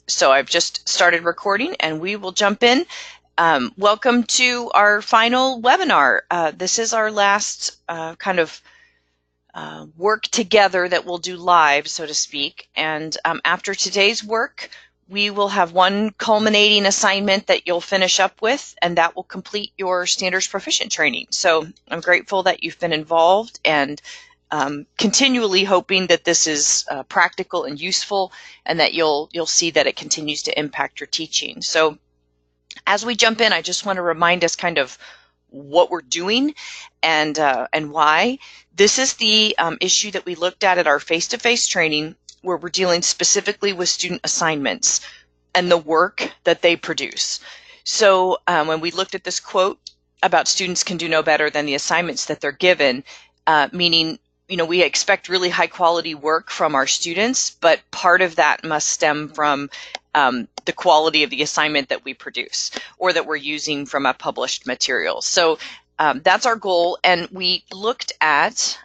So I've just started recording and we will jump in. Welcome to our final webinar. This is our last kind of work together that we'll do live, so to speak. And after today's work, we will have one culminating assignment that you'll finish up with, and that will complete your Standards Proficient training. So I'm grateful that you've been involved and continually hoping that this is practical and useful, and that you'll see that it continues to impact your teaching. So as we jump in, I just want to remind us kind of what we're doing and why. This is the issue that we looked at our face-to-face training, where we're dealing specifically with student assignments and the work that they produce. So when we looked at this quote about students can do no better than the assignments that they're given, meaning, you know, we expect really high quality work from our students, but part of that must stem from the quality of the assignment that we produce or that we're using from a published material. So that's our goal. And we looked at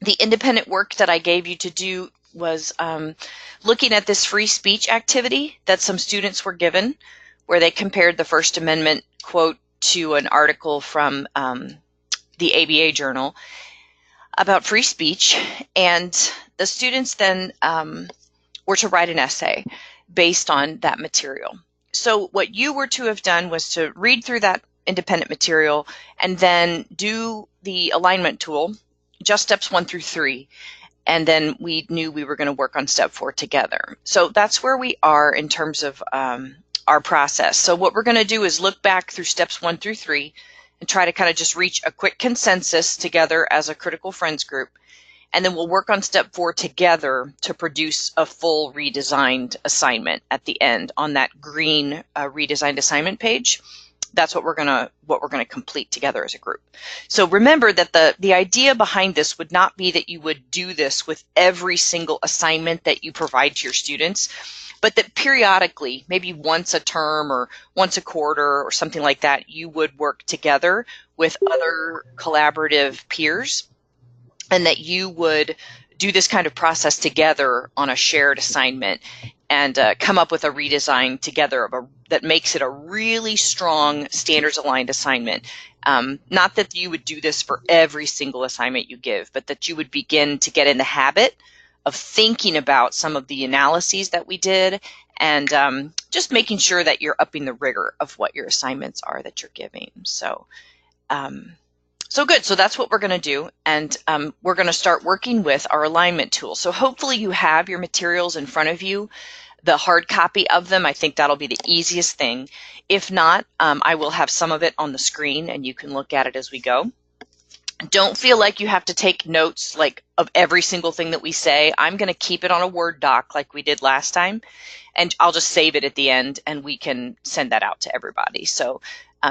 the independent work that I gave you to do was looking at this free speech activity that some students were given, where they compared the First Amendment quote to an article from the ABA Journal about free speech. And the students then were to write an essay based on that material. So what you were to have done was to read through that independent material and then do the alignment tool, just steps 1 through 3. And then we knew we were going to work on step 4 together. So that's where we are in terms of our process. So what we're going to do is look back through steps 1 through 3 and try to kind of just reach a quick consensus together as a critical friends group. And then we'll work on step 4 together to produce a full redesigned assignment at the end on that green redesigned assignment page. That's what we're gonna complete together as a group. So remember that the idea behind this would not be that you would do this with every single assignment that you provide to your students, but that periodically, maybe once a term or once a quarter or something like that, you would work together with other collaborative peers, and that you would do this kind of process together on a shared assignment and come up with a redesign together that makes it a really strong standards aligned assignment. Not that you would do this for every single assignment you give, but that you would begin to get in the habit of thinking about some of the analyses that we did and just making sure that you're upping the rigor of what your assignments are that you're giving. So good. So that's what we're going to do. And we're going to start working with our alignment tool. So hopefully you have your materials in front of you, the hard copy of them. I think that'll be the easiest thing. If not, I will have some of it on the screen and you can look at it as we go. Don't feel like you have to take notes like of every single thing that we say. I'm going to keep it on a Word doc like we did last time, and I'll just save it at the end and we can send that out to everybody. So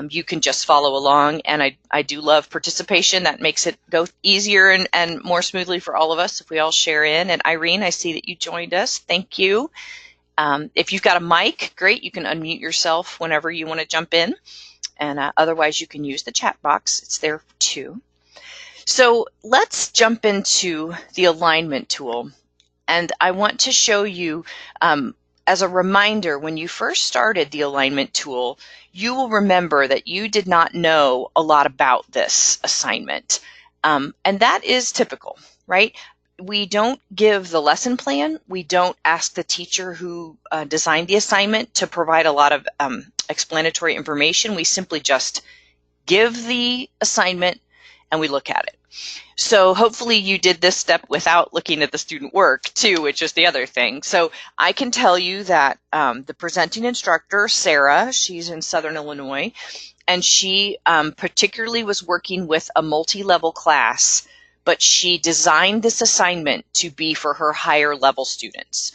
you can just follow along, and I do love participation. That makes it go easier and more smoothly for all of us if we all share in. And Irene, I see that you joined us. Thank you. If you've got a mic, great. You can unmute yourself whenever you want to jump in. And otherwise, you can use the chat box. It's there too. So let's jump into the alignment tool. And I want to show you, as a reminder, when you first started the alignment tool, you will remember that you did not know a lot about this assignment. And that is typical, right? We don't give the lesson plan. We don't ask the teacher who designed the assignment to provide a lot of explanatory information. We simply just give the assignment and we look at it. So hopefully you did this step without looking at the student work too, which is the other thing. So I can tell you that the presenting instructor, Sarah, she's in Southern Illinois, and she particularly was working with a multi-level class, but she designed this assignment to be for her higher level students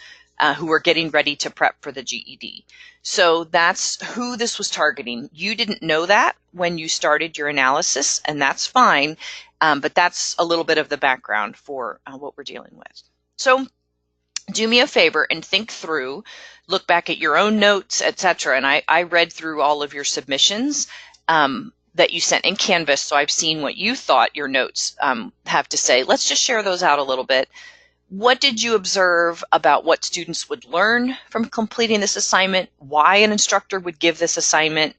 who were getting ready to prep for the GED. So that's who this was targeting. You didn't know that when you started your analysis, and that's fine. But that's a little bit of the background for what we're dealing with. So do me a favor and think through, look back at your own notes, etc. And I read through all of your submissions that you sent in Canvas, so I've seen what you thought your notes have to say. Let's just share those out a little bit. What did you observe about what students would learn from completing this assignment? Why an instructor would give this assignment?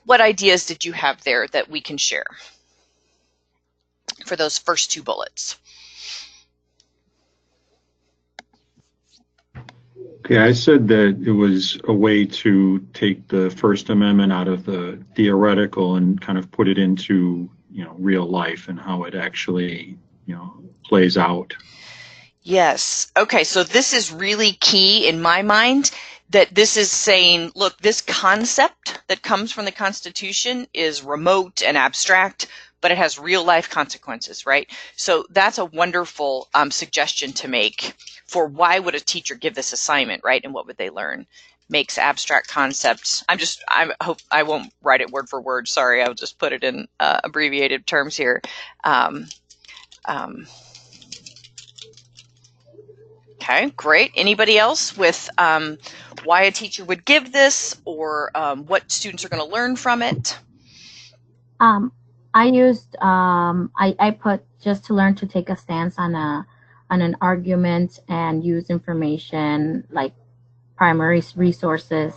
What ideas did you have there that we can share for those first two bullets? Okay, I said that it was a way to take the First Amendment out of the theoretical and kind of put it into, real life and how it actually, plays out. Yes. Okay, so this is really key in my mind, that this is saying, look, this concept that comes from the Constitution is remote and abstract, but it has real life consequences, right? So that's a wonderful suggestion to make for why would a teacher give this assignment, right? And what would they learn? Makes abstract concepts. I hope I won't write it word for word. Sorry, I'll just put it in abbreviated terms here. Okay, great. Anybody else with why a teacher would give this, or what students are going to learn from it? I used I put just to learn to take a stance on an argument and use information like primary resources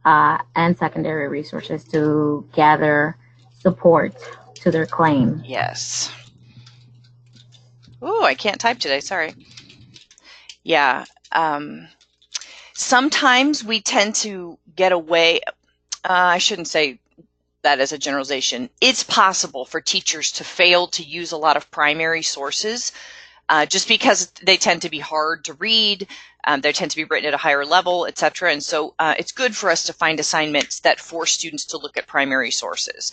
and secondary resources to gather support to their claim. Yes. Oh, I can't type today. Sorry. Yeah. Sometimes we tend to get away. I shouldn't say that as a generalization. It's possible for teachers to fail to use a lot of primary sources just because they tend to be hard to read. They tend to be written at a higher level, etc. And so it's good for us to find assignments that force students to look at primary sources.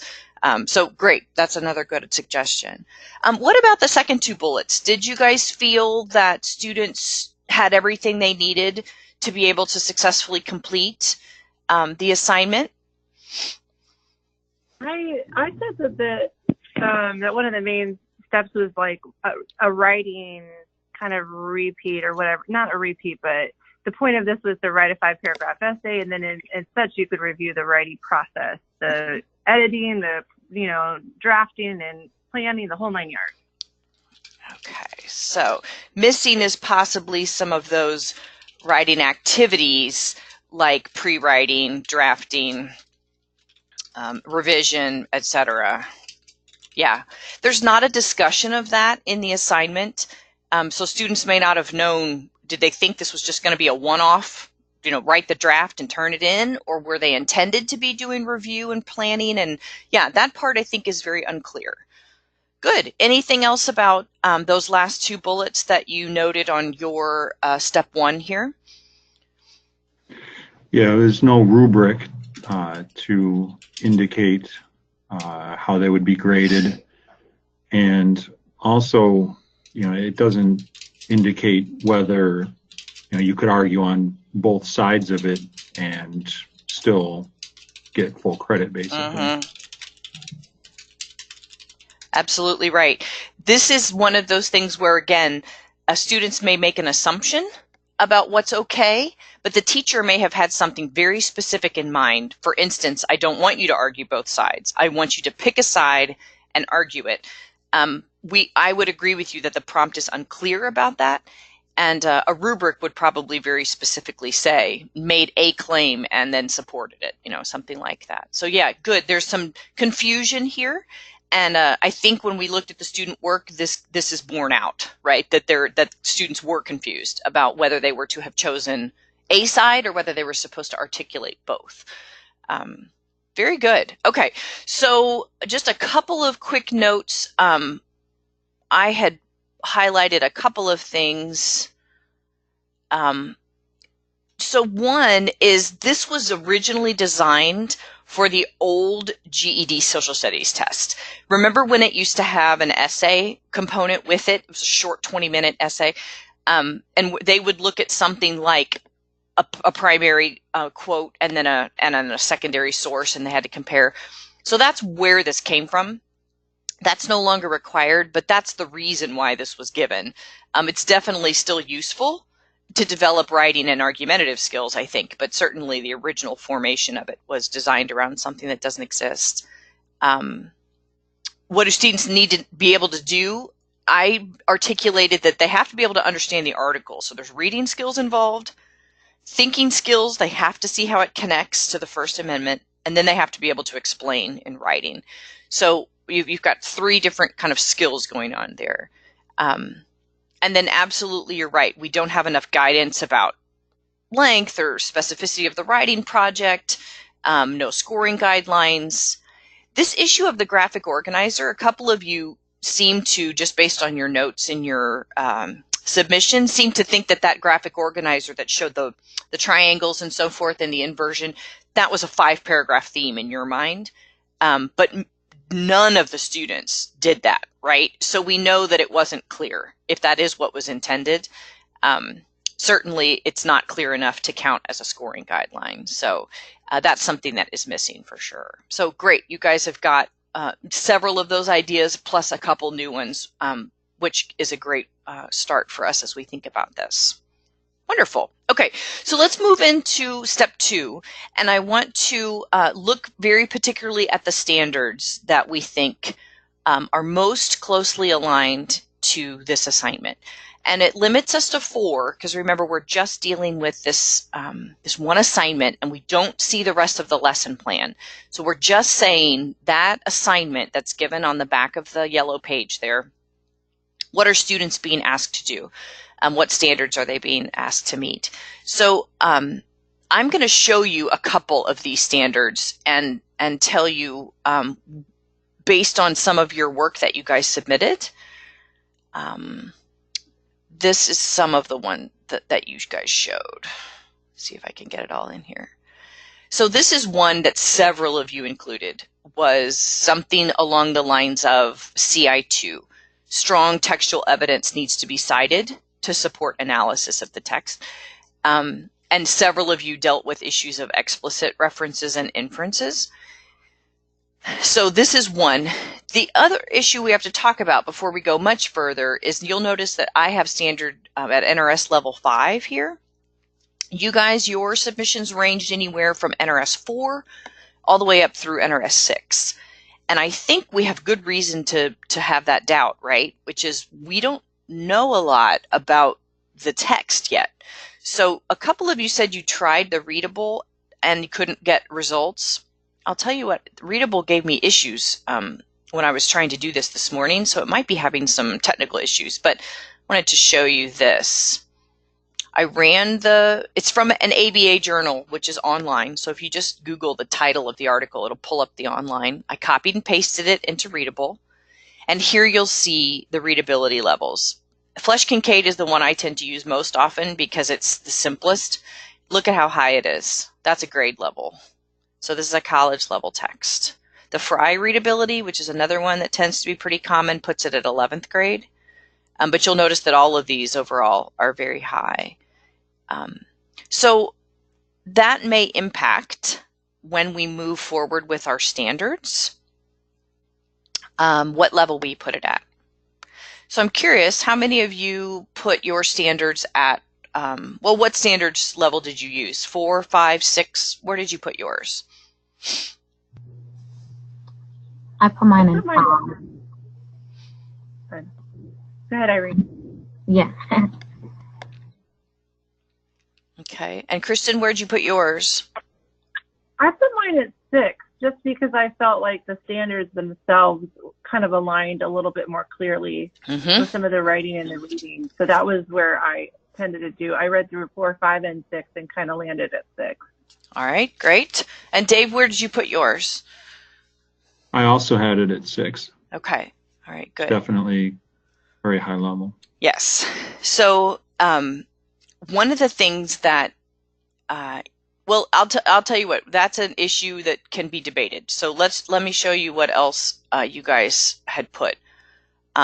So great, that's another good suggestion. What about the second two bullets? Did you guys feel that students had everything they needed to be able to successfully complete the assignment? I said that one of the main steps was like a writing kind of repeat or whatever, not a repeat, but the point of this was to write a 5-paragraph essay, and then as such you could review the writing process, the editing, the drafting and planning, the whole 9 yards. Okay, so missing is possibly some of those writing activities like pre-writing, drafting, revision, etc. Yeah, there's not a discussion of that in the assignment, so students may not have known. Did they think this was just going to be a one-off, write the draft and turn it in, or were they intended to be doing review and planning? And yeah, that part I think is very unclear. Good. Anything else about those last two bullets that you noted on your step one here? Yeah, there's no rubric to indicate how they would be graded. And also, it doesn't indicate whether, you could argue on both sides of it and still get full credit, basically. Mm-hmm. Absolutely right. This is one of those things where, again, students may make an assumption about what's okay, but the teacher may have had something very specific in mind. For instance, I don't want you to argue both sides. I want you to pick a side and argue it. I would agree with you that the prompt is unclear about that, and a rubric would probably very specifically say, made a claim and then supported it, something like that. So yeah, good. There's some confusion here. And I think when we looked at the student work, this is borne out, right? That students were confused about whether they were to have chosen a side or whether they were supposed to articulate both. Very good. Okay, so just a couple of quick notes. I had highlighted a couple of things. So one is this was originally designed for the old GED social studies test. Remember when it used to have an essay component with it? It was a short 20-minute essay. And they would look at something like a primary quote and then a secondary source, and they had to compare. So that's where this came from. That's no longer required, but that's the reason why this was given. It's definitely still useful to develop writing and argumentative skills, I think, but certainly the original formation of it was designed around something that doesn't exist. What do students need to be able to do I articulated that they have to be able to understand the article. So there's reading skills involved, thinking skills, they have to see how it connects to the First Amendment, and then they have to be able to explain in writing. So you've got three different kind of skills going on there. And then absolutely, you're right, we don't have enough guidance about length or specificity of the writing project, no scoring guidelines. This issue of the graphic organizer, a couple of you seem to, just based on your notes in your submission, seem to think that that graphic organizer that showed the triangles and so forth and the inversion, that was a 5-paragraph theme in your mind. But none of the students did that, right? So we know that it wasn't clear if that is what was intended. Certainly, it's not clear enough to count as a scoring guideline. So that's something that is missing for sure. So great, you guys have got several of those ideas plus a couple new ones, which is a great start for us as we think about this. Wonderful. Okay, so let's move into step 2. And I want to look very particularly at the standards that we think are most closely aligned to this assignment. And it limits us to 4, because remember, we're just dealing with this, this one assignment, and we don't see the rest of the lesson plan. So we're just saying that assignment that's given on the back of the yellow page there, what are students being asked to do? What standards are they being asked to meet? So I'm going to show you a couple of these standards and tell you, based on some of your work that you guys submitted, this is some of the one that you guys showed. See if I can get it all in here. So this is one that several of you included, was something along the lines of CI2. Strong textual evidence needs to be cited to support analysis of the text. And several of you dealt with issues of explicit references and inferences. So this is one. The other issue we have to talk about before we go much further is you'll notice that I have standard at NRS level 5 here. You guys, your submissions ranged anywhere from NRS 4 all the way up through NRS 6. And I think we have good reason to have that doubt, right? Which is we don't know a lot about the text yet. So a couple of you said you tried the readable and you couldn't get results. I'll tell you what, readable gave me issues when I was trying to do this morning, so it might be having some technical issues, but I wanted to show you this. I ran it's from an ABA journal, which is online, so if you just Google the title of the article, it'll pull up the online. I copied and pasted it into readable, and here you'll see the readability levels. Flesch Kincaid is the one I tend to use most often because it's the simplest. Look at how high it is. That's a grade level. So this is a college level text. The Fry readability, which is another one that tends to be pretty common, puts it at 11th grade. But you'll notice that all of these overall are very high. So that may impact when we move forward with our standards, what level we put it at. So I'm curious, how many of you put your standards at, well, what standards level did you use? 4, 5, 6? Where did you put yours? I put mine in 5. Go ahead, Irene. Yeah. Okay. And Kristen, where'd you put yours? I put mine at 6, just because I felt like the standards themselves kind of aligned a little bit more clearly with some of the writing and the reading. So that was where I tended to do. I read through 4, 5, and 6 and kind of landed at 6. All right, great. And Dave, where did you put yours? I also had it at 6. Okay. All right, good. Definitely very high level. Yes. So one of the things that, well, I'll tell you what, that's an issue that can be debated. So let me show you what else you guys had put.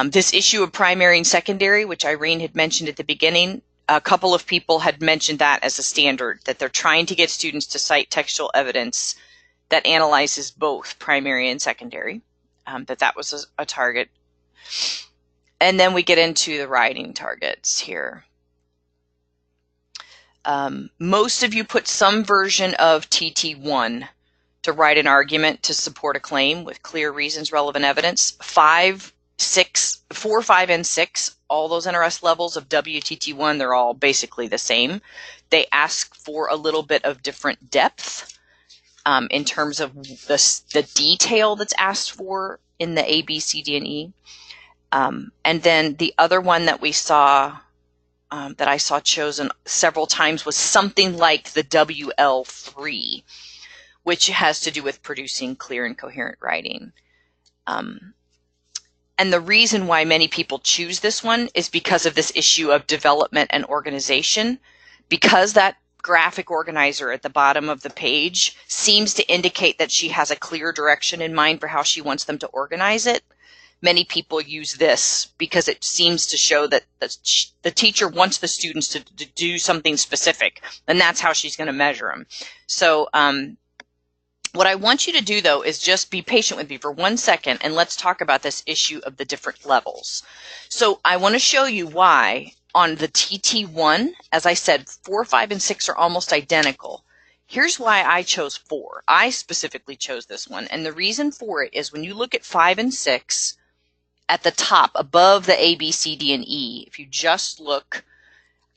This issue of primary and secondary, which Irene had mentioned at the beginning, a couple of people had mentioned that as a standard, that they're trying to get students to cite textual evidence that analyzes both primary and secondary, that was a target. And then we get into the writing targets here. Most of you put some version of TT1 to write an argument to support a claim with clear reasons, relevant evidence. 5 6, 4, 5, and 6, all those NRS levels of WTT1, they're all basically the same. They ask for a little bit of different depth in terms of the detail that's asked for in the A, B, C, D, and E. And then the other one that we saw, that I saw chosen several times, was something like the WL3, which has to do with producing clear and coherent writing. And the reason why many people choose this one is because of this issue of development and organization. Because that graphic organizer at the bottom of the page seems to indicate that she has a clear direction in mind for how she wants them to organize it, many people use this because it seems to show that the teacher wants the students to do something specific, and that's how she's going to measure them. So what I want you to do, though, is just be patient with me for 1 second, and let's talk about this issue of the different levels. So I want to show you why on the TT1, as I said, 4, 5, and 6 are almost identical. Here's why I chose 4. I specifically chose this one, and the reason for it is when you look at 5 and 6, at the top, above the A, B, C, D, and E, if you just look,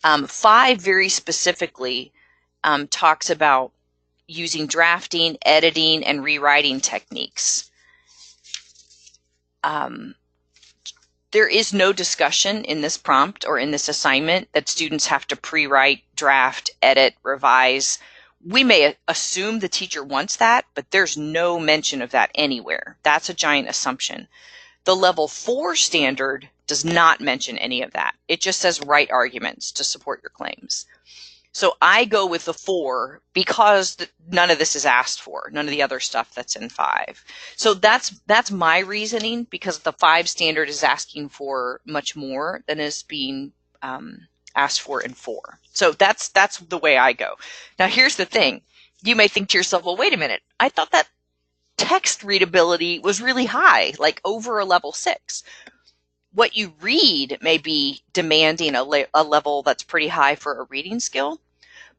5 very specifically talks about using drafting, editing, and rewriting techniques. There is no discussion in this prompt or in this assignment that students have to pre-write, draft, edit, revise. We may assume the teacher wants that, but there's no mention of that anywhere. That's a giant assumption. The level 4 standard does not mention any of that. It just says write arguments to support your claims. So I go with the 4 because none of this is asked for, none of the other stuff that's in 5. So that's my reasoning, because the 5 standard is asking for much more than is being asked for in 4. So that's the way I go. Now here's the thing. You may think to yourself, well, wait a minute. I thought that text readability was really high, like over a level 6. What you read may be demanding a level that's pretty high for a reading skill,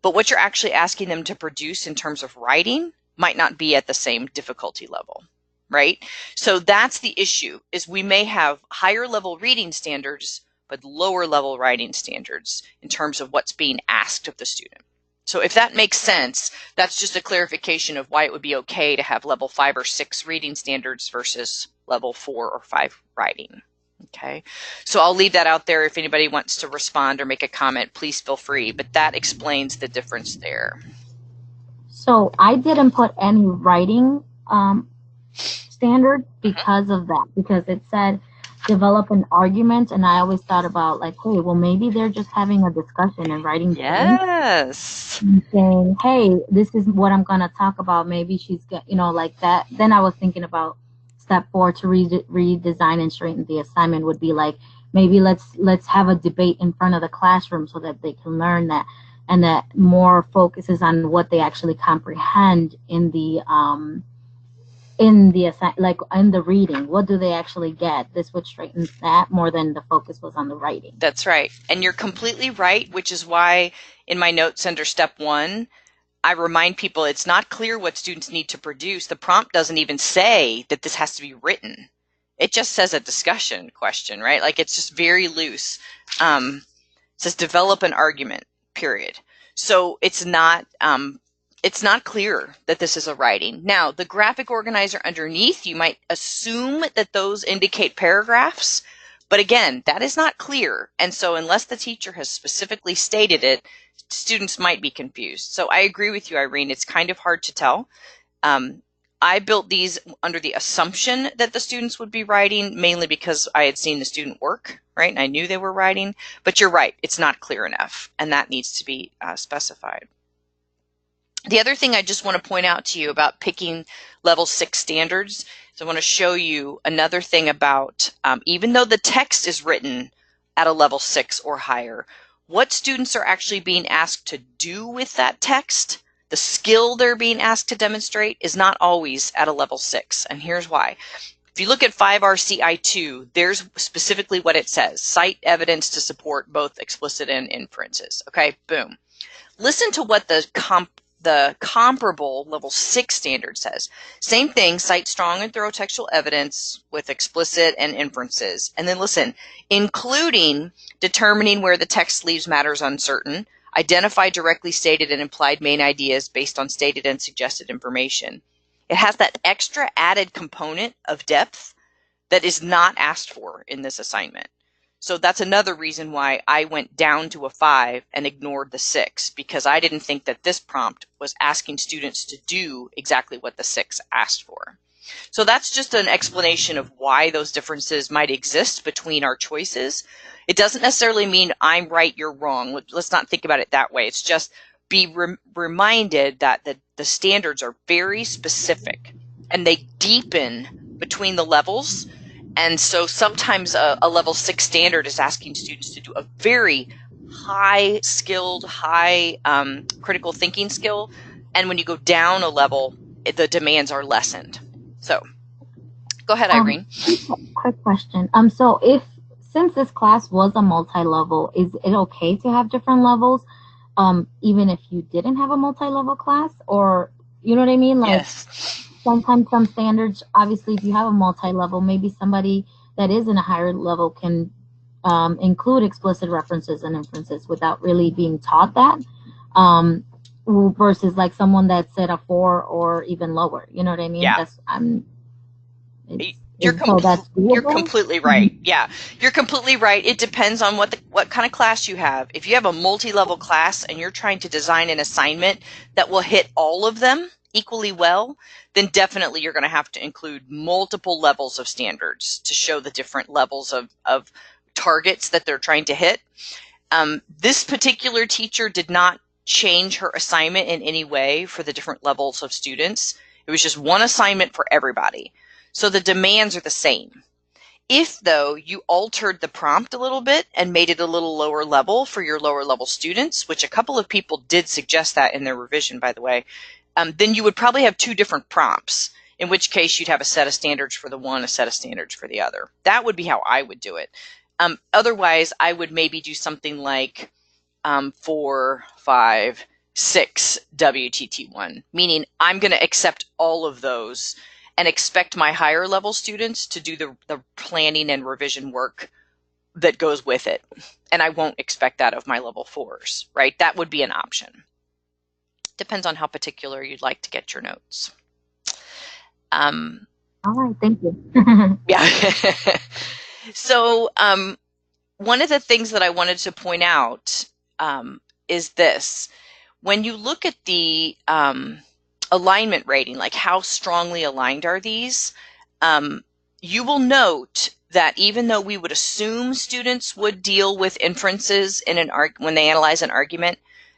but what you're actually asking them to produce in terms of writing might not be at the same difficulty level, right? So that's the issue, is we may have higher level reading standards, but lower level writing standards in terms of what's being asked of the student. So if that makes sense, that's just a clarification of why it would be okay to have level 5 or 6 reading standards versus level 4 or 5 writing. Okay, so I'll leave that out there. If anybody wants to respond or make a comment, please feel free, but that explains the difference there. So I didn't put any writing standard because of that, because it said develop an argument, and I always thought about, like, hey, well, maybe they're just having a discussion and writing yes and saying, hey, this is what I'm going to talk about. Maybe she's got, like that. Then I was thinking about step 4 to redesign and straighten the assignment would be like, maybe let's have a debate in front of the classroom so that they can learn that, and that more focuses on what they actually comprehend in the reading. What do they actually get? This would straighten that more than the focus was on the writing. That's right. And you're completely right, which is why in my notes under step 1, I remind people it's not clear what students need to produce. The prompt doesn't even say that this has to be written. It just says a discussion question, right? Like, it's just very loose. It says develop an argument, period. So it's not clear that this is a writing. Now, the graphic organizer underneath, you might assume that those indicate paragraphs, but again, that is not clear. And so unless the teacher has specifically stated it, students might be confused. So I agree with you, Irene. It's kind of hard to tell. I built these under the assumption that the students would be writing, mainly because I had seen the student work, right? And I knew they were writing. But you're right, it's not clear enough, and that needs to be specified. The other thing I just want to point out to you about picking level 6 standards is I want to show you another thing about, even though the text is written at a level 6 or higher, what students are actually being asked to do with that text, the skill they're being asked to demonstrate, is not always at a level 6. And here's why. If you look at 5RCI2, there's specifically what it says: cite evidence to support both explicit and inferences. Okay, boom. Listen to what the the comparable level 6 standard says. Same thing, cite strong and thorough textual evidence with explicit and inferences. And then listen, including determining where the text leaves matters uncertain, identify directly stated and implied main ideas based on stated and suggested information. It has that extra added component of depth that is not asked for in this assignment. So that's another reason why I went down to a 5 and ignored the 6, because I didn't think that this prompt was asking students to do exactly what the 6 asked for. So that's just an explanation of why those differences might exist between our choices. It doesn't necessarily mean I'm right, you're wrong. Let's not think about it that way. It's just be reminded that the standards are very specific and they deepen between the levels. And so sometimes a level 6 standard is asking students to do a very high skilled, high critical thinking skill. And when you go down a level, the demands are lessened. So go ahead, Irene. Quick question. Since this class was a multi-level, is it okay to have different levels, even if you didn't have a multi-level class? Or, you know what I mean? Like, yes. Sometimes some standards, obviously, if you have a multi-level, maybe somebody that is in a higher level can include explicit references and inferences without really being taught that, versus like someone that's at a 4 or even lower. You know what I mean? Yeah. You're completely right. Yeah, you're completely right. It depends on what kind of class you have. If you have a multi-level class and you're trying to design an assignment that will hit all of them equally well, then definitely you're going to have to include multiple levels of standards to show the different levels of targets that they're trying to hit. This particular teacher did not change her assignment in any way for the different levels of students. It was just one assignment for everybody. So the demands are the same. If, though, you altered the prompt a little bit and made it a little lower level for your lower level students, which a couple of people did suggest that in their revision, by the way, then you would probably have 2 different prompts, in which case you'd have a set of standards for the one, a set of standards for the other. That would be how I would do it. Otherwise, I would maybe do something like 4, 5, 6 WTT1, meaning I'm going to accept all of those and expect my higher level students to do the planning and revision work that goes with it. And I won't expect that of my level 4s, right? That would be an option. Depends on how particular you'd like to get your notes. All right, thank you. Yeah. So one of the things that I wanted to point out is this. When you look at the alignment rating, like how strongly aligned are these, you will note that even though we would assume students would deal with inferences in when they analyze an argument,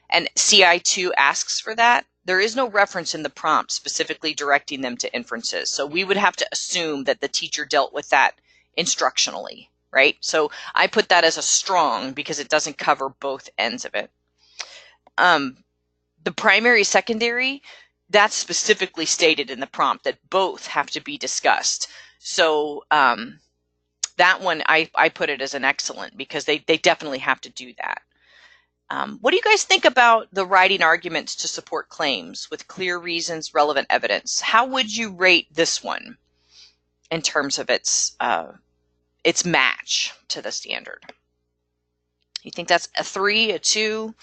and CI2 asks for that, there is no reference in the prompt specifically directing them to inferences. So we would have to assume that the teacher dealt with that instructionally, right? So I put that as a strong because it doesn't cover both ends of it. The primary, secondary, that's specifically stated in the prompt that both have to be discussed. So that one, I put it as an excellent because they definitely have to do that. What do you guys think about the writing arguments to support claims with clear reasons, relevant evidence? How would you rate this one in terms of its match to the standard? You think that's a 3, a 2?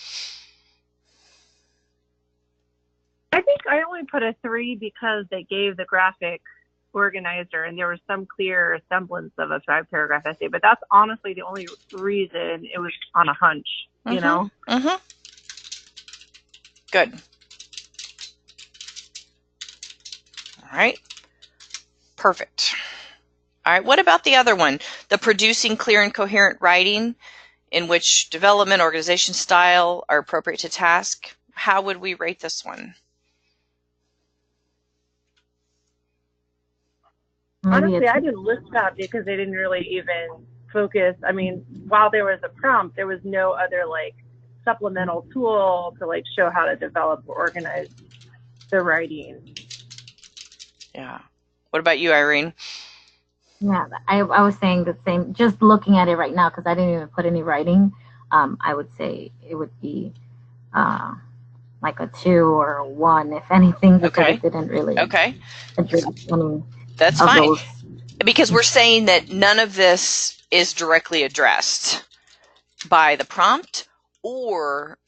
I think I only put a 3 because they gave the graphic organizer and there was some clear semblance of a 5-paragraph essay, but that's honestly the only reason. It was on a hunch, you know? Mm-hmm. Good. All right. Perfect. All right. What about the other one? The producing clear and coherent writing in which development, organization, style are appropriate to task. How would we rate this one? Honestly, I didn't list that because they didn't really even focus. I mean, while there was a prompt, there was no other like supplemental tool to like show how to develop or organize the writing. Yeah. What about you, Irene? Yeah, I was saying the same. Just looking at it right now, because I didn't even put any writing, I would say it would be like a 2 or a 1, if anything, because Okay. it didn't really Okay. address any That's of fine. those. Because we're saying that none of this is directly addressed by the prompt or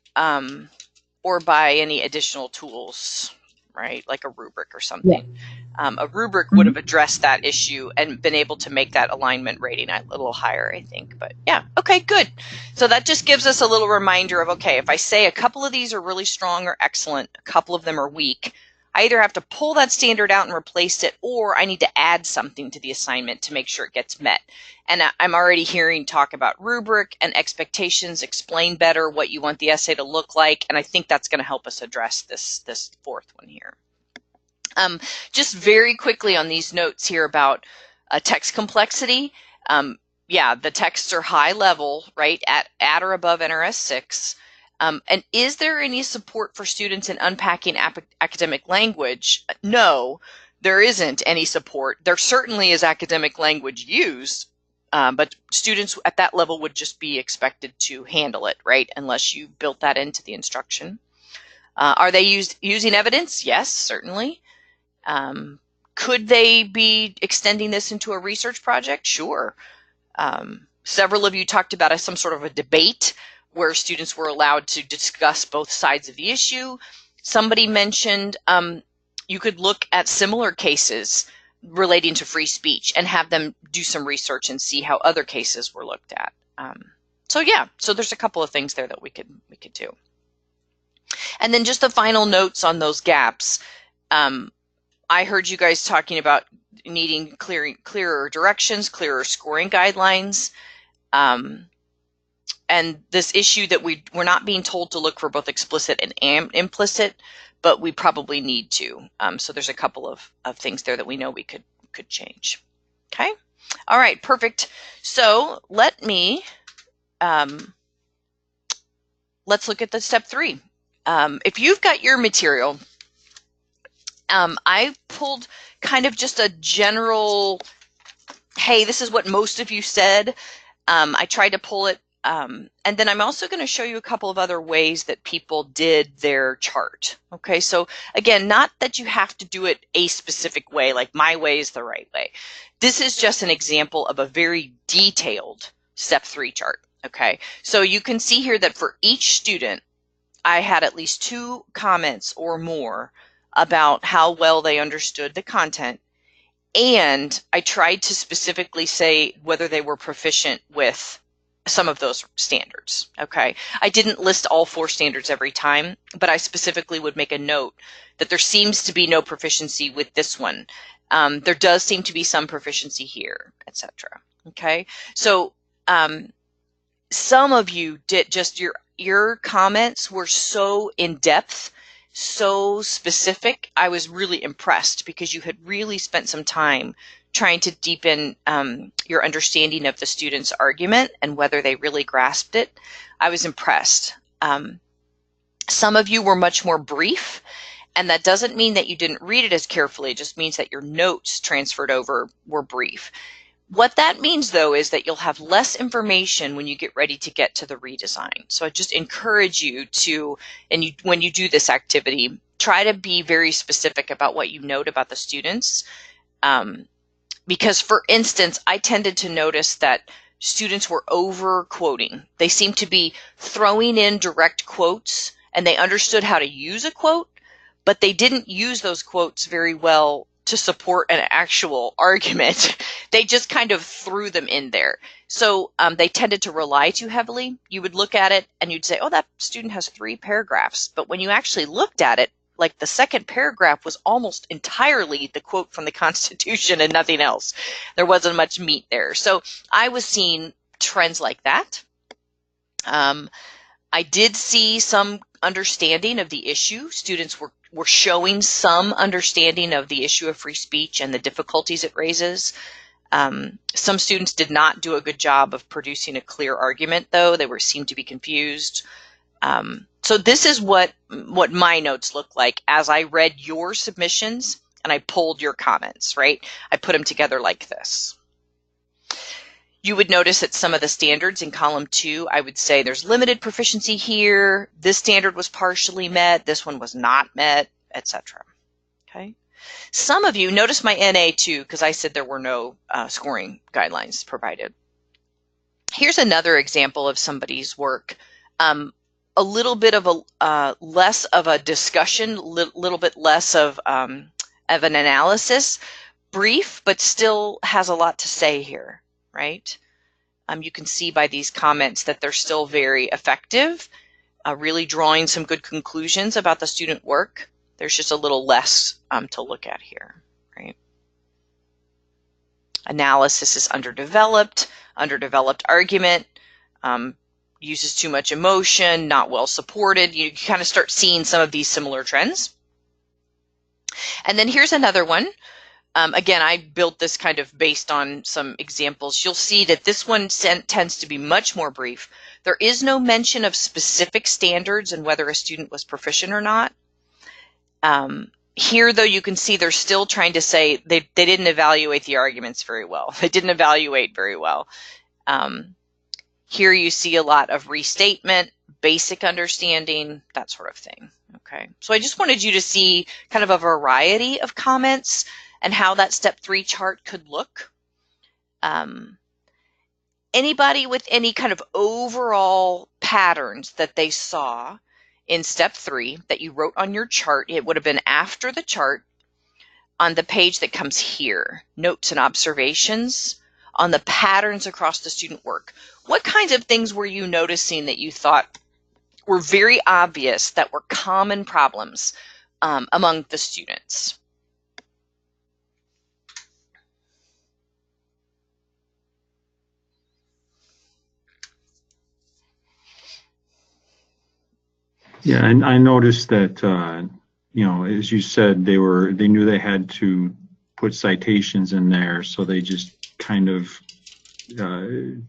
by any additional tools, right? Like a rubric or something. Yeah. A rubric would have addressed that issue and been able to make that alignment rating a little higher, I think. But yeah, okay, good. So that just gives us a little reminder of, okay, if I say a couple of these are really strong or excellent, a couple of them are weak, I either have to pull that standard out and replace it, or I need to add something to the assignment to make sure it gets met. And I'm already hearing talk about rubric and expectations, explain better what you want the essay to look like, and I think that's going to help us address this fourth one here. Just very quickly on these notes here about text complexity. Yeah, the texts are high level, right, at or above NRS 6. And is there any support for students in unpacking academic language? No, there isn't any support. There certainly is academic language used, but students at that level would just be expected to handle it, right, unless you built that into the instruction. Are they using evidence? Yes, certainly. Could they be extending this into a research project? Sure. Several of you talked about some sort of a debate where students were allowed to discuss both sides of the issue. Somebody mentioned you could look at similar cases relating to free speech and have them do some research and see how other cases were looked at. So yeah, so there's a couple of things there that we could do. And then just the final notes on those gaps. I heard you guys talking about needing clearer directions, clearer scoring guidelines, and this issue that we're not being told to look for both explicit and implicit, but we probably need to. So there's a couple of things there that we know we could change. Okay. All right. Perfect. So let me let's look at the step 3. If you've got your material, I pulled kind of just a general, hey, this is what most of you said. I tried to pull it. And then I'm also going to show you a couple of other ways that people did their chart. Okay, so again, not that you have to do it a specific way, like my way is the right way. This is just an example of a very detailed step 3 chart. Okay, so you can see here that for each student, I had at least 2 comments or more about how well they understood the content. And I tried to specifically say whether they were proficient with some of those standards. Okay. I didn't list all 4 standards every time, but I specifically would make a note that there seems to be no proficiency with this one. There does seem to be some proficiency here, etc. Okay. So, some of you did just your comments were so in depth, so specific. I was really impressed because you had really spent some time trying to deepen your understanding of the student's argument and whether they really grasped it. I was impressed. Some of you were much more brief, and that doesn't mean that you didn't read it as carefully. It just means that your notes transferred over were brief. What that means, though, is that you'll have less information when you get ready to get to the redesign. So I just encourage you to, when you do this activity, try to be very specific about what you note about the students. Because, for instance, I tended to notice that students were over quoting. They seemed to be throwing in direct quotes, and they understood how to use a quote, but they didn't use those quotes very well to support an actual argument. They just kind of threw them in there. So they tended to rely too heavily. You would look at it and you'd say, oh, that student has 3 paragraphs. But when you actually looked at it, like the second paragraph was almost entirely the quote from the Constitution and nothing else. There wasn't much meat there. So I was seeing trends like that. I did see some understanding of the issue. Students were showing some understanding of the issue of free speech and the difficulties it raises. Some students did not do a good job of producing a clear argument, though. They seemed to be confused. So this is what my notes look like as I read your submissions and I pulled your comments, right? I put them together like this. You would notice that some of the standards in column 2, I would say there's limited proficiency here. This standard was partially met. This one was not met, etc. Okay. Some of you notice my NA too, because I said there were no scoring guidelines provided. Here's another example of somebody's work. A little bit of a less of a discussion, little bit less of an analysis, brief, but still has a lot to say here. Right? You can see by these comments that they're still very effective, really drawing some good conclusions about the student work. There's just a little less to look at here, right? Analysis is underdeveloped argument, uses too much emotion, not well supported. You kind of start seeing some of these similar trends. And then here's another one. Again, I built this kind of based on some examples. You'll see that this one tends to be much more brief. There is no mention of specific standards and whether a student was proficient or not. Here, though, you can see they're still trying to say they didn't evaluate the arguments very well. They didn't evaluate very well. Here you see a lot of restatement, basic understanding, that sort of thing. Okay, so I just wanted you to see kind of a variety of comments and how that step 3 chart could look. Anybody with any kind of overall patterns that they saw in step 3 that you wrote on your chart, it would have been after the chart on the page that comes here, notes and observations on the patterns across the student work. What kinds of things were you noticing that you thought were very obvious, that were common problems among the students? Yeah, and I noticed that, you know, as you said, they knew they had to put citations in there, so they just kind of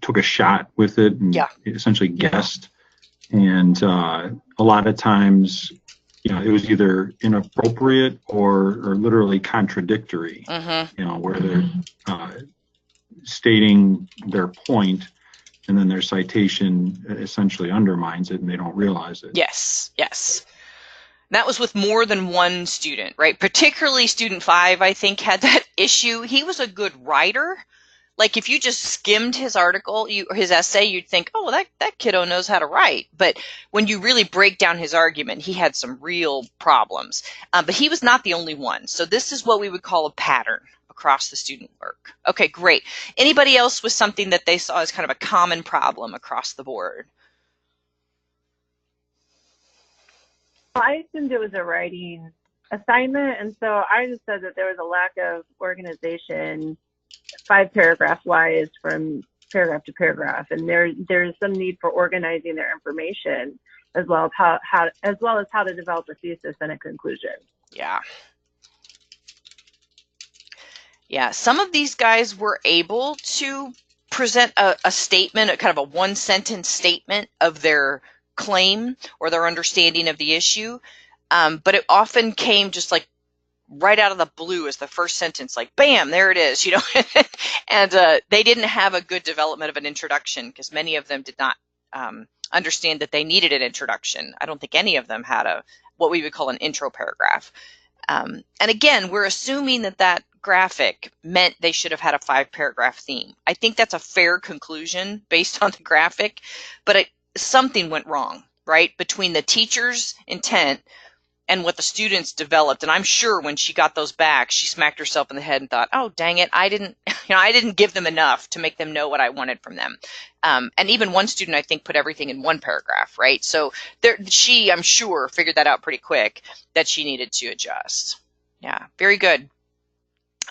took a shot with it and essentially guessed. And a lot of times, you know, it was either inappropriate or literally contradictory, you know, where they're stating their point, and then their citation essentially undermines it and they don't realize it. Yes, yes. That was with more than one student, right? Particularly student 5, I think, had that issue. He was a good writer. Like if you just skimmed his article, his essay, you'd think, oh, well, that kiddo knows how to write. But when you really break down his argument, he had some real problems. But he was not the only one. So this is what we would call a pattern across the student work. Okay, great. Anybody else with something that they saw as kind of a common problem across the board? Well, I assumed it was a writing assignment, and so I just said that there was a lack of organization 5 paragraph wise from paragraph to paragraph, and there's some need for organizing their information as well as how to develop a thesis and a conclusion. Yeah. Yeah, some of these guys were able to present a statement, a kind of a one-sentence statement of their claim or their understanding of the issue, but it often came just like right out of the blue as the first sentence, like, bam, there it is, you know. And they didn't have a good development of an introduction because many of them did not understand that they needed an introduction. I don't think any of them had what we would call an intro paragraph. And again, we're assuming that graphic meant they should have had a 5-paragraph theme. I think that's a fair conclusion based on the graphic, but something went wrong, right, between the teacher's intent and what the students developed. And I'm sure when she got those back, she smacked herself in the head and thought, oh, dang it, I didn't give them enough to make them know what I wanted from them. And even one student, I think, put everything in 1 paragraph, right? So she, I'm sure, figured that out pretty quick that she needed to adjust. Yeah, very good.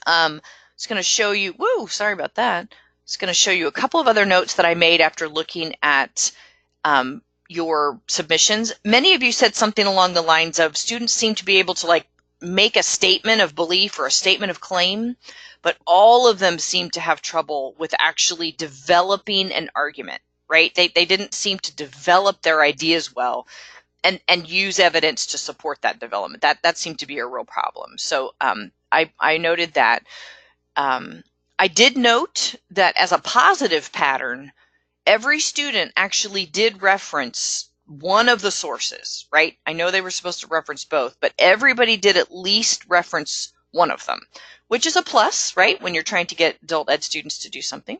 It's going to show you, sorry about that. It's going to show you a couple of other notes that I made after looking at your submissions. Many of you said something along the lines of students seem to be able to like make a statement of belief or a statement of claim, but all of them seem to have trouble with actually developing an argument, right? They didn't seem to develop their ideas well and use evidence to support that development. That seemed to be a real problem. So I noted that. I I did note that as a positive pattern, every student actually did reference one of the sources, right? I know they were supposed to reference both, but everybody did at least reference one of them, which is a plus, right? When you're trying to get adult ed students to do something.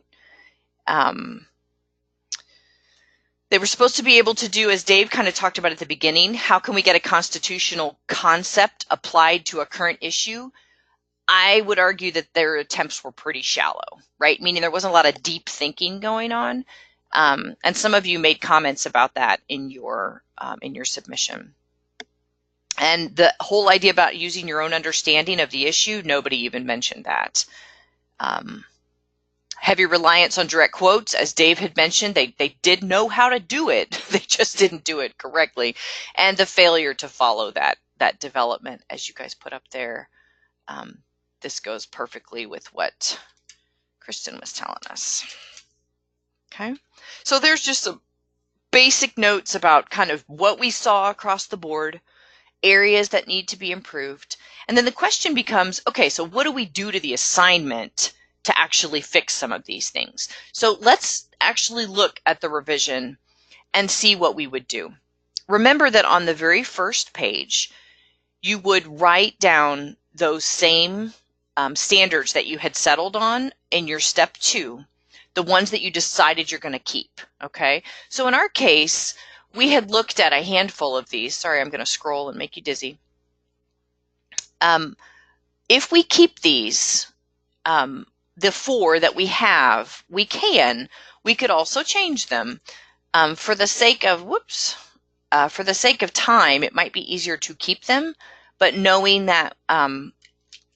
They were supposed to be able to do, as Dave kind of talked about at the beginning, how can we get a constitutional concept applied to a current issue? I would argue that their attempts were pretty shallow, right? Meaning there wasn't a lot of deep thinking going on. And some of you made comments about that in your submission. And the whole idea about using your own understanding of the issue, nobody even mentioned that. Heavy reliance on direct quotes, as Dave had mentioned, they did know how to do it. They just didn't do it correctly. And the failure to follow that development, as you guys put up there. This goes perfectly with what Kristen was telling us. Okay, so there's just some basic notes about kind of what we saw across the board, areas that need to be improved. And then the question becomes, okay, so what do we do to the assignment to actually fix some of these things? So let's actually look at the revision and see what we would do. Remember that on the very first page, you would write down those same standards that you had settled on in your step 2, the ones that you decided you're going to keep, okay? So in our case, we had looked at a handful of these. Sorry, I'm going to scroll and make you dizzy. If we keep these, the 4 that we have, we could also change them. For the sake of, for the sake of time, it might be easier to keep them, but knowing that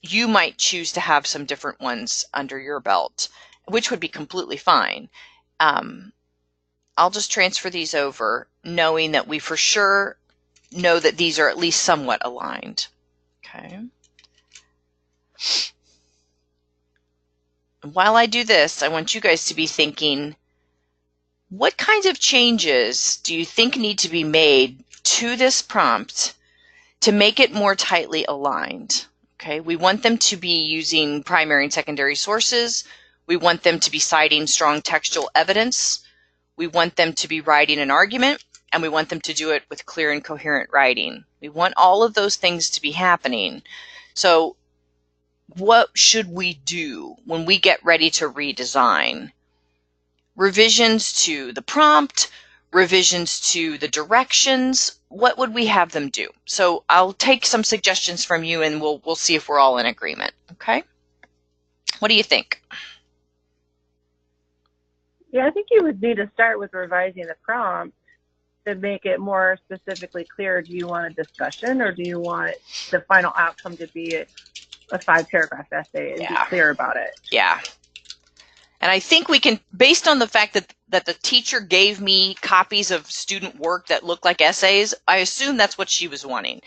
you might choose to have some different ones under your belt, which would be completely fine. I'll just transfer these over, knowing that we for sure know that these are at least somewhat aligned. Okay. While I do this, I want you guys to be thinking, what kinds of changes do you think need to be made to this prompt to make it more tightly aligned? Okay, we want them to be using primary and secondary sources. We want them to be citing strong textual evidence. We want them to be writing an argument, and we want them to do it with clear and coherent writing. We want all of those things to be happening. So what should we do when we get ready to redesign? Revisions to the prompt, revisions to the directions, what would we have them do? So I'll take some suggestions from you and we'll see if we're all in agreement, okay? What do you think? Yeah, I think you would need to start with revising the prompt to make it more specifically clear. Do you want a discussion, or do you want the final outcome to be a 5-paragraph essay and be clear about it? Yeah. And I think we can, based on the fact that the teacher gave me copies of student work that look like essays, I assume that's what she was wanting.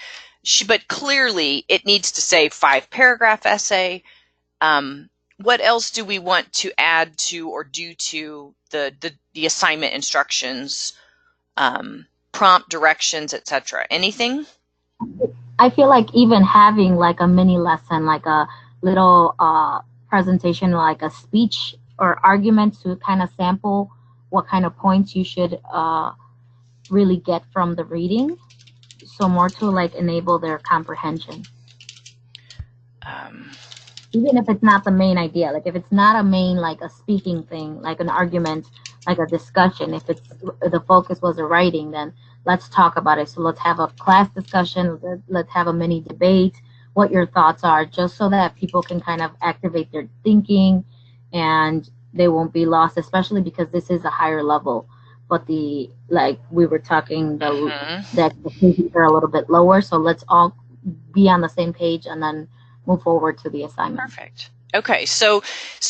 But clearly it needs to say 5-paragraph essay. What else do we want to add to or do to the assignment instructions, prompt directions, etc.? Anything? I feel like even having like a mini lesson, like a little presentation, like a speech or argument to kind of sample what kind of points you should really get from the reading. So more to like enable their comprehension. Even if it's not the main idea, like if it's not a main, like a speaking thing, like an argument, like a discussion, if it's the focus was a writing, then let's talk about it. So let's have a class discussion, let's have a mini debate, what your thoughts are, just so that people can kind of activate their thinking and they won't be lost, especially because this is a higher level. But like we were talking, the expectations are a little bit lower. So let's all be on the same page and then move forward to the assignment. Perfect. Okay, so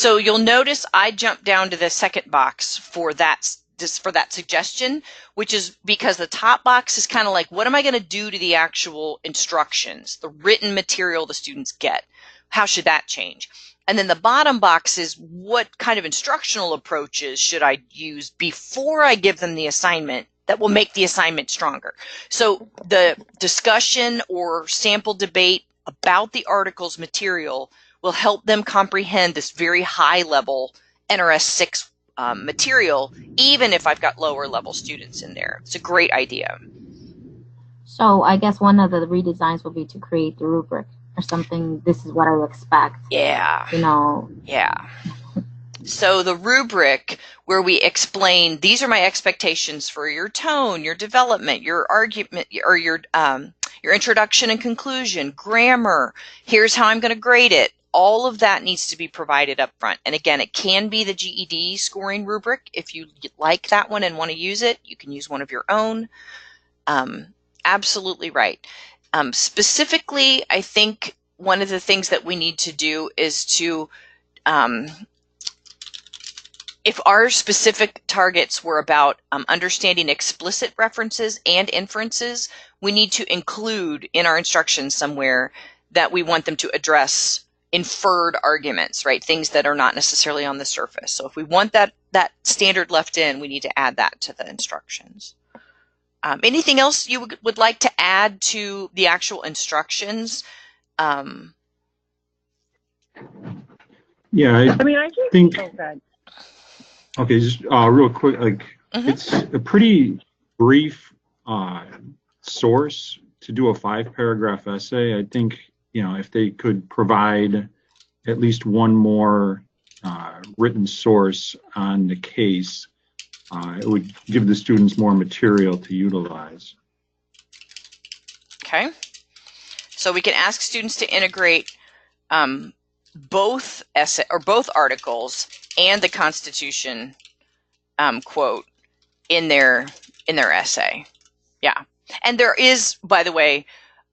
you'll notice I jumped down to the second box for that suggestion, which is because the top box is kind of like, what am I going to do to the actual instructions, the written material the students get? How should that change? And then the bottom box is, what kind of instructional approaches should I use before I give them the assignment that will make the assignment stronger? So the discussion or sample debate about the article's material will help them comprehend this very high level NRS 6 material, even if I've got lower level students in there. It's a great idea. So I guess one of the redesigns will be to create the rubric or something. This is what I expect. Yeah. You know. Yeah. So the rubric, where we explain, these are my expectations for your tone, your development, your argument, or your introduction and conclusion, grammar. Here's how I'm going to grade it. All of that needs to be provided up front. And again, it can be the GED scoring rubric. If you like that one and want to use it, you can use one of your own. Absolutely right. Specifically, I think one of the things that we need to do is to, if our specific targets were about understanding explicit references and inferences, we need to include in our instructions somewhere that we want them to address inferred arguments, right? Things that are not necessarily on the surface. So if we want that standard left in, we need to add that to the instructions. Anything else you would like to add to the actual instructions? Yeah, I mean, I think. Oh, good. Okay, just real quick, like it's a pretty brief source to do a 5-paragraph essay. I think, you know, if they could provide at least one more written source on the case, it would give the students more material to utilize. Okay. So we can ask students to integrate both essay or both articles and the Constitution quote in their essay. Yeah. And there is, by the way,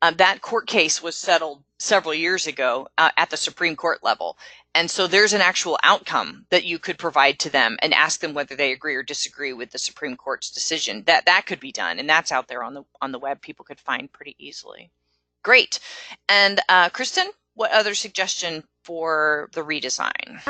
that court case was settled several years ago at the Supreme Court level. And so there's an actual outcome that you could provide to them and ask them whether they agree or disagree with the Supreme Court's decision. That could be done, and that's out there on the web. People could find pretty easily. Great. And Kristen, what other suggestion for the redesign?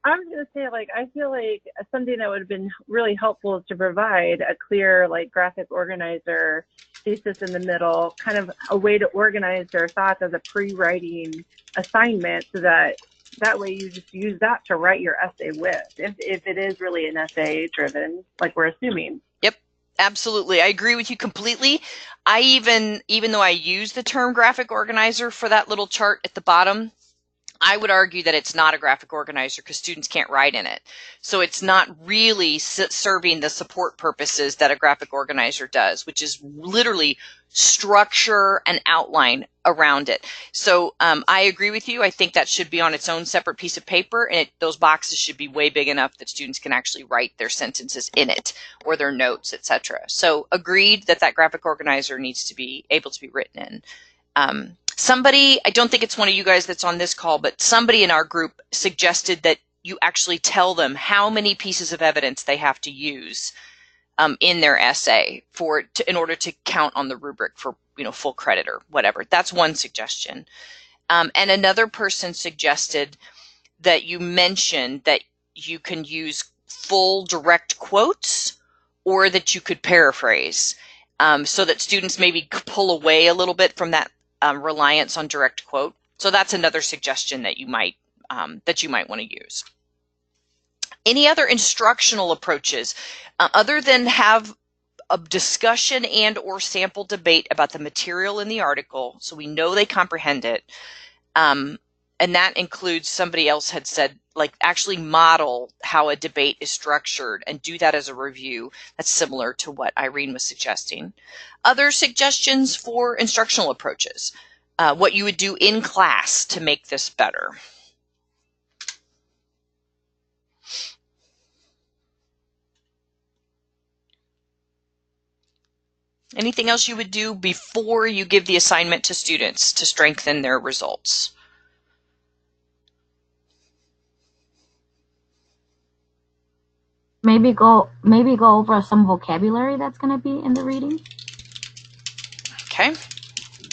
I was going to say, like, I feel like something that would have been really helpful is to provide a clear, like, graphic organizer, thesis in the middle, kind of a way to organize their thoughts as a pre-writing assignment, so that way you just use that to write your essay with, if it is really an essay driven, like we're assuming. Yep, absolutely. I agree with you completely. I even though I use the term graphic organizer for that little chart at the bottom, I would argue that it's not a graphic organizer because students can't write in it. So it's not really serving the support purposes that a graphic organizer does, which is literally structure and outline around it. So I agree with you. I think that should be on its own separate piece of paper, and those boxes should be way big enough that students can actually write their sentences in it or their notes, etc. So agreed that graphic organizer needs to be able to be written in. Somebody, I don't think it's one of you guys that's on this call, but somebody in our group suggested that you actually tell them how many pieces of evidence they have to use in their essay in order to count on the rubric for, you know, full credit or whatever. That's one suggestion. And another person suggested that you mentioned that you can use full direct quotes or that you could paraphrase, so that students maybe pull away a little bit from that reliance on direct quote. So that's another suggestion that you might want to use. Any other instructional approaches other than have a discussion and or sample debate about the material in the article so we know they comprehend it? And that includes, somebody else had said, like, actually model how a debate is structured and do that as a review. That's similar to what Irene was suggesting. Other suggestions for instructional approaches, what you would do in class to make this better. Anything else you would do before you give the assignment to students to strengthen their results? Maybe go over some vocabulary that's going to be in the reading. Okay.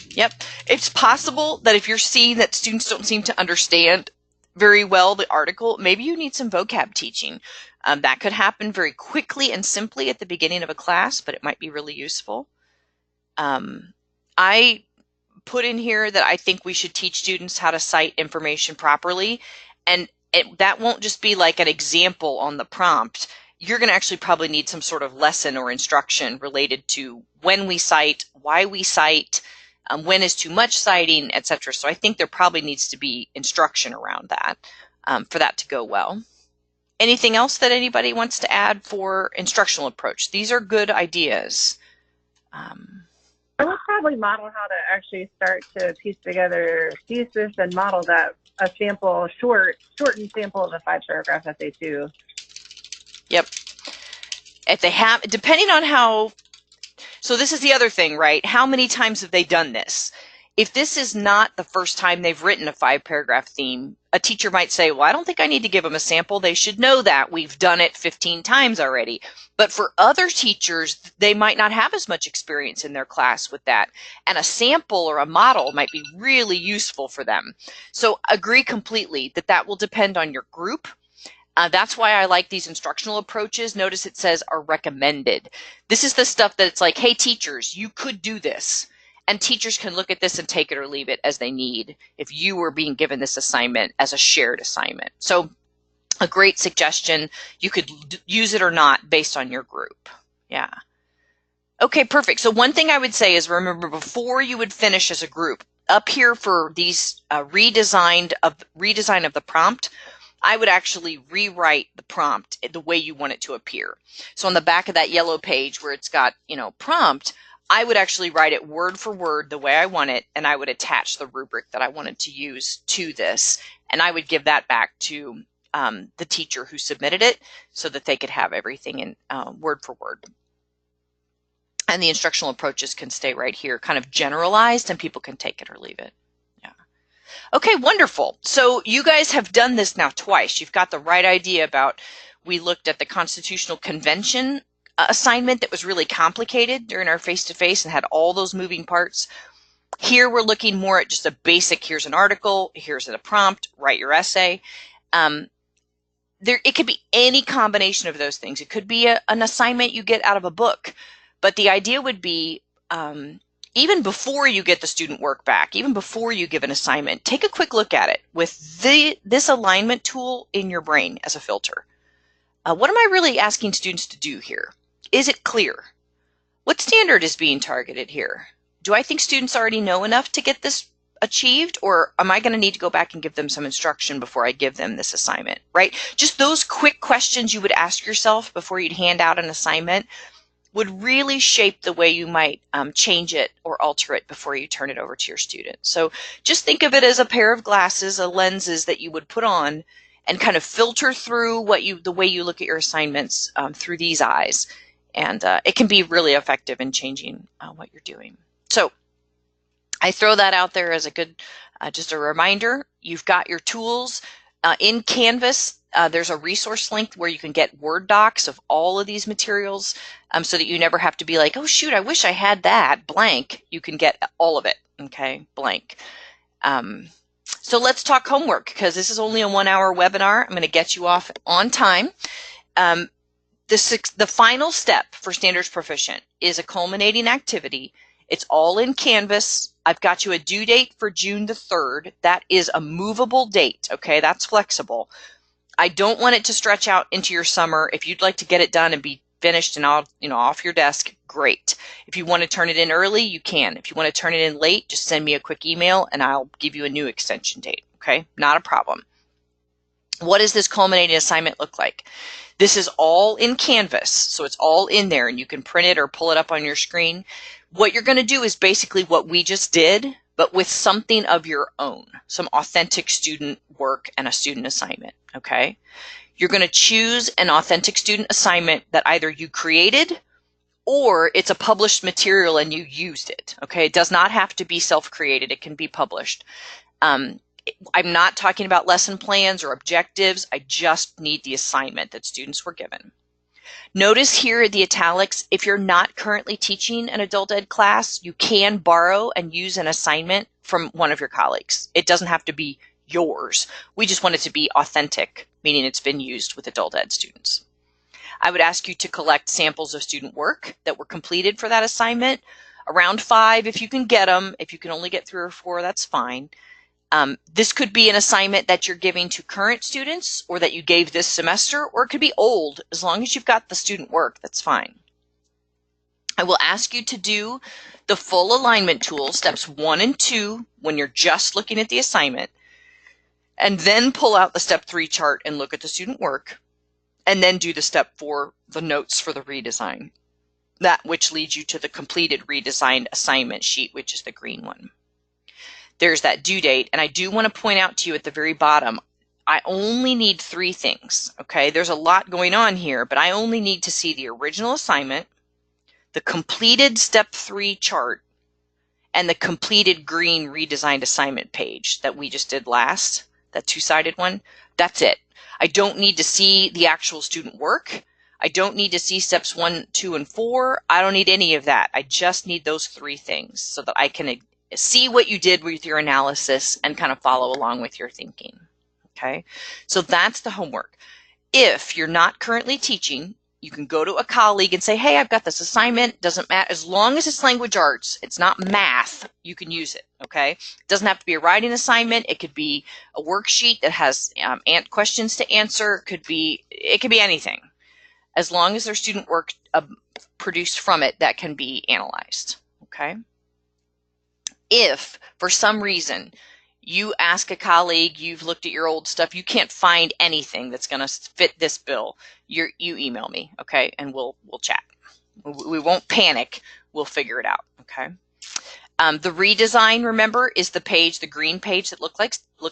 Yep. It's possible that if you're seeing that students don't seem to understand very well the article, maybe you need some vocab teaching. That could happen very quickly and simply at the beginning of a class, but it might be really useful. I put in here that I think we should teach students how to cite information properly. And that won't just be like an example on the prompt. You're going to actually probably need some sort of lesson or instruction related to when we cite, why we cite, when is too much citing, etc. So I think there probably needs to be instruction around that for that to go well. Anything else that anybody wants to add for instructional approach? These are good ideas. I would probably model how to actually start to piece together thesis and model that a sample, shortened sample of a 5-paragraph essay too. Yep. If they have, depending on how, so this is the other thing, right? How many times have they done this? If this is not the first time they've written a 5-paragraph theme, a teacher might say, well, I don't think I need to give them a sample. They should know that we've done it 15 times already. But for other teachers, they might not have as much experience in their class with that. And a sample or a model might be really useful for them. So agree completely that that will depend on your group. That's why I like these instructional approaches. Notice it says are recommended. This is the stuff that it's like, hey, teachers, you could do this. And teachers can look at this and take it or leave it as they need if you were being given this assignment as a shared assignment. So a great suggestion. You could use it or not based on your group. Yeah. Okay, perfect. So one thing I would say is remember before you would finish as a group, up here for these redesign of the prompt, I would actually rewrite the prompt the way you want it to appear. So on the back of that yellow page where it's got, prompt, I would actually write it word for word the way I want it, and I would attach the rubric that I wanted to use to this, and I would give that back to the teacher who submitted it so that they could have everything in word for word. And the instructional approaches can stay right here, kind of generalized, and people can take it or leave it. Yeah. Okay, wonderful. So you guys have done this now twice. You've got the right idea about, we looked at the Constitutional Convention assignment that was really complicated during our face-to-face and had all those moving parts. Here we're looking more at just a basic, here's an article, here's a prompt, write your essay. It could be any combination of those things. It could be an assignment you get out of a book, but the idea would be even before you get the student work back, even before you give an assignment, take a quick look at it with this alignment tool in your brain as a filter. What am I really asking students to do here? Is it clear? What standard is being targeted here? Do I think students already know enough to get this achieved, or am I going to need to go back and give them some instruction before I give them this assignment, right? Just those quick questions you would ask yourself before you'd hand out an assignment would really shape the way you might change it or alter it before you turn it over to your students. So just think of it as a pair of glasses, lenses that you would put on and kind of filter through the way you look at your assignments through these eyes. And it can be really effective in changing what you're doing. So I throw that out there as a good, just a reminder. You've got your tools in Canvas. There's a resource link where you can get Word docs of all of these materials so that you never have to be like, oh, shoot, I wish I had that blank. You can get all of it, okay, blank. So let's talk homework because this is only a 1-hour webinar. I'm going to get you off on time. The final step for Standards Proficient is a culminating activity. It's all in Canvas. I've got you a due date for June the 3rd. That is a movable date, okay? That's flexible. I don't want it to stretch out into your summer. If you'd like to get it done and be finished and all, off your desk, great. If you want to turn it in early, you can. If you want to turn it in late, just send me a quick email and I'll give you a new extension date, okay? Not a problem. What does this culminating assignment look like? This is all in Canvas, so it's all in there and you can print it or pull it up on your screen. What you're going to do is basically what we just did, but with something of your own, some authentic student work and a student assignment, okay? You're going to choose an authentic student assignment that either you created or it's a published material and you used it, okay? It does not have to be self-created. It can be published. I'm not talking about lesson plans or objectives. I just need the assignment that students were given. Notice here the italics, if you're not currently teaching an adult ed class, you can borrow and use an assignment from one of your colleagues. It doesn't have to be yours. We just want it to be authentic, meaning it's been used with adult ed students. I would ask you to collect samples of student work that were completed for that assignment. around 5 if you can get them. If you can only get 3 or 4, that's fine. This could be an assignment that you're giving to current students or that you gave this semester, or it could be old. As long as you've got the student work, that's fine. I will ask you to do the full alignment tool, steps 1 and 2, when you're just looking at the assignment, and then pull out the step 3 chart and look at the student work, and then do the step 4, the notes for the redesign, that which leads you to the completed redesigned assignment sheet, which is the green one. There's that due date, and I do want to point out to you at the very bottom, I only need 3 things, okay? There's a lot going on here, but I only need to see the original assignment, the completed step 3 chart, and the completed green redesigned assignment page that we just did last, that 2-sided one. That's it. I don't need to see the actual student work. I don't need to see steps 1, 2, and 4. I don't need any of that. I just need those 3 things so that I can see what you did with your analysis and kind of follow along with your thinking. Okay, so that's the homework. If you're not currently teaching, you can go to a colleague and say, hey, I've got this assignment. Doesn't matter. As long as it's language arts, it's not math, you can use it. Okay, it doesn't have to be a writing assignment. It could be a worksheet that has questions to answer. It could be anything. As long as there's student work produced from it that can be analyzed. Okay. If for some reason you ask a colleague, you've looked at your old stuff, you can't find anything that's going to fit this bill, you email me, okay, and we'll chat. We won't panic. We'll figure it out, okay? The redesign, remember, is the page, the green page that looks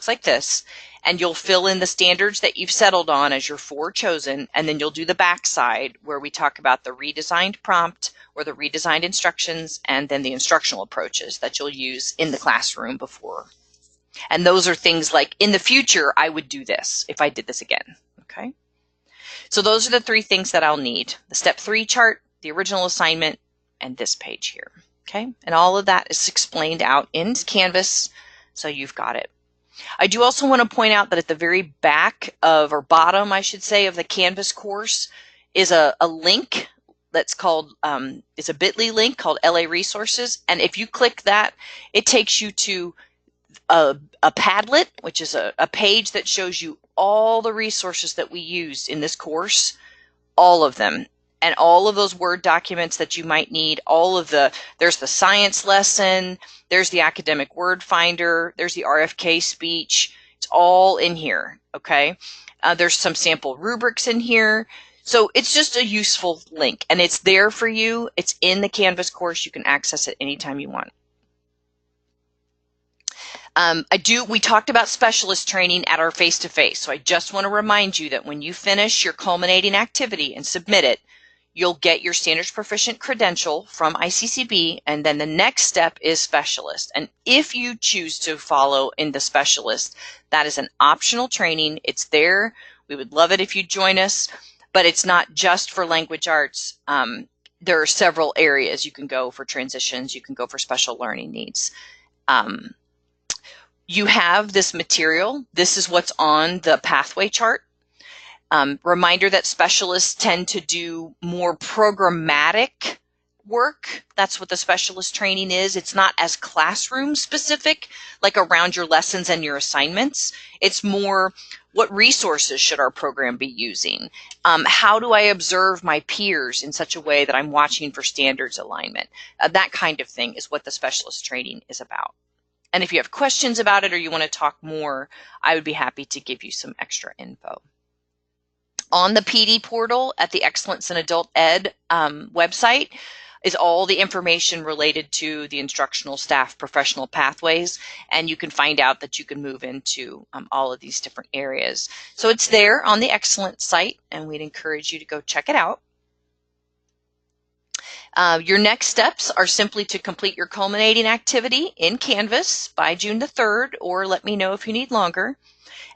like this, and you'll fill in the standards that you've settled on as your 4 chosen, and then you'll do the backside where we talk about the redesigned prompt or the redesigned instructions, and then the instructional approaches that you'll use in the classroom before. And those are things like, in the future, I would do this if I did this again, okay? So those are the 3 things that I'll need: the step 3 chart, the original assignment, and this page here. Okay, and all of that is explained out in Canvas, so you've got it. I do also want to point out that at the very back of, or bottom, I should say, of the Canvas course is a link that's called, it's a bit.ly link called LA Resources, and if you click that, it takes you to a Padlet, which is a page that shows you all the resources that we used in this course, all of them. And all of those Word documents that you might need, there's the science lesson, there's the academic word finder, there's the RFK speech. It's all in here, okay? There's some sample rubrics in here. So it's just a useful link, and it's there for you. It's in the Canvas course. You can access it anytime you want. We talked about specialist training at our face-to-face, so I just want to remind you that when you finish your culminating activity and submit it, you'll get your Standards Proficient credential from ICCB, and then the next step is Specialist. And if you choose to follow in the Specialist, that is an optional training. It's there. We would love it if you join us, but it's not just for language arts. There are several areas you can go for transitions. You can go for special learning needs. You have this material. This is what's on the pathway chart. Reminder that specialists tend to do more programmatic work. That's what the specialist training is. It's not as classroom specific, like around your lessons and your assignments. It's more, what resources should our program be using? How do I observe my peers in such a way that I'm watching for standards alignment? That kind of thing is what the specialist training is about. And if you have questions about it or you want to talk more, I would be happy to give you some extra info. On the PD portal at the Excellence in Adult Ed website is all the information related to the instructional staff professional pathways, and you can find out that you can move into all of these different areas. So it's there on the Excellence site, and we'd encourage you to go check it out. Your next steps are simply to complete your culminating activity in Canvas by June the 3rd, or let me know if you need longer.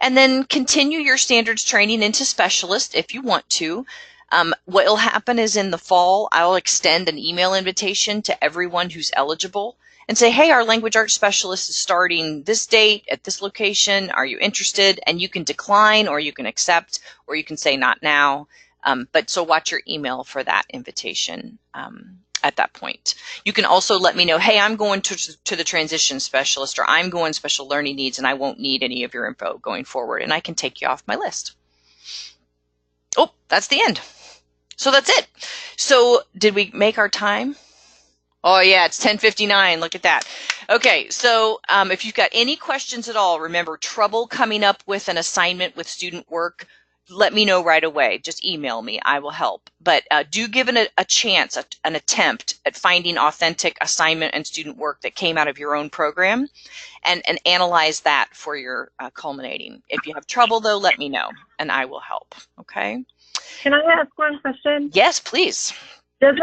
And then continue your standards training into specialist if you want to. What will happen is in the fall, I'll extend an email invitation to everyone who's eligible and say, hey, our language arts specialist is starting this date at this location. Are you interested? And you can decline, or you can accept, or you can say not now. But so watch your email for that invitation. at that point. You can also let me know, hey, I'm going to the transition specialist, or I'm going special learning needs and I won't need any of your info going forward, and I can take you off my list. Oh, that's the end. So that's it. So did we make our time? Oh yeah, it's 10:59. Look at that. Okay, so if you've got any questions at all, remember, trouble coming up with an assignment with student work, let me know right away. Just email me. I will help. But do give it a chance, an attempt at finding authentic assignment and student work that came out of your own program, and analyze that for your culminating. If you have trouble, though, let me know, and I will help. Okay? Can I ask one question? Yes, please. Does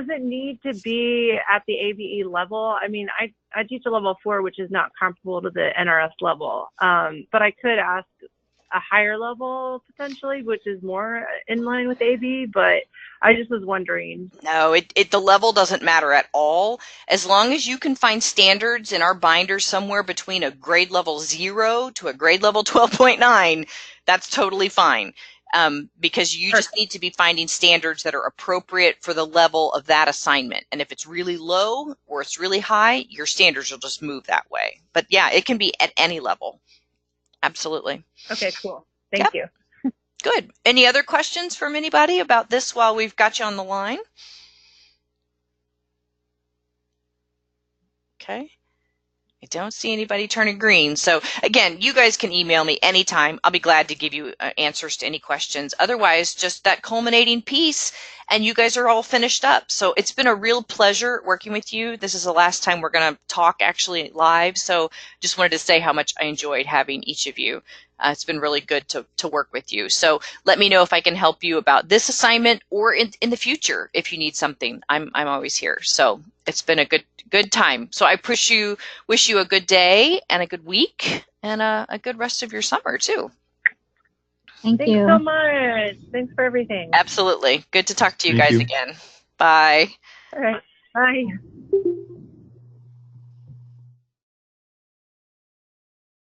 it need to be at the ABE level? I mean, I teach a level 4, which is not comparable to the NRS level, but I could ask a higher level potentially, which is more in line with AB, but I just was wondering. No, the level doesn't matter at all. As long as you can find standards in our binder somewhere between a grade level 0 to a grade level 12.9, that's totally fine. Because you just need to be finding standards that are appropriate for the level of that assignment. And if it's really low or it's really high, your standards will just move that way. But yeah, it can be at any level. Absolutely. Okay, cool. Thank you. Good. Any other questions from anybody about this while we've got you on the line? Okay. I don't see anybody turning green. So again, you guys can email me anytime. I'll be glad to give you answers to any questions. Otherwise, just that culminating piece, and you guys are all finished up. So it's been a real pleasure working with you. This is the last time we're going to talk actually live. So just wanted to say how much I enjoyed having each of you. It's been really good to work with you. So let me know if I can help you about this assignment, or in the future if you need something. I'm always here. So it's been a good time. So I wish you a good day and a good week and a good rest of your summer too. Thanks you so much. Thanks for everything. Absolutely. Good to talk to you guys again. Bye. All right. Bye.